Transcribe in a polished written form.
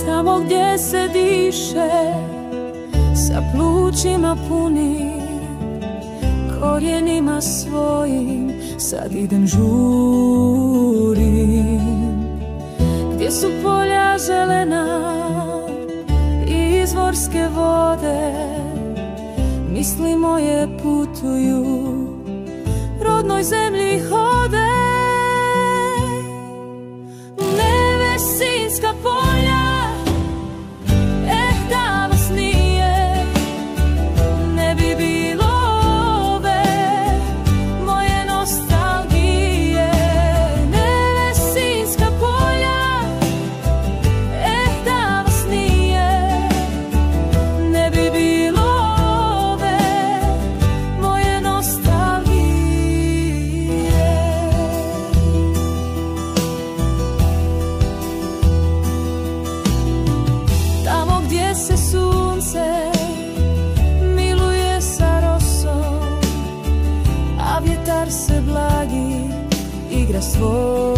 Tamo gdje se diše sa plućima punim, korijenima svojim sad idem žurim. Gdje su polja zelena i izvorske vode, misli moje putuju, rodnoj zemlji hode. Nevesinska polja, da vas nije, ne bi bilo ove moje nostalgije. Nevesinska polja, da vas nije, ne bi bilo ove moje nostalgije. Tamo gdje se sunce miluje sa rosom, a vjetar se blagi igra svoj.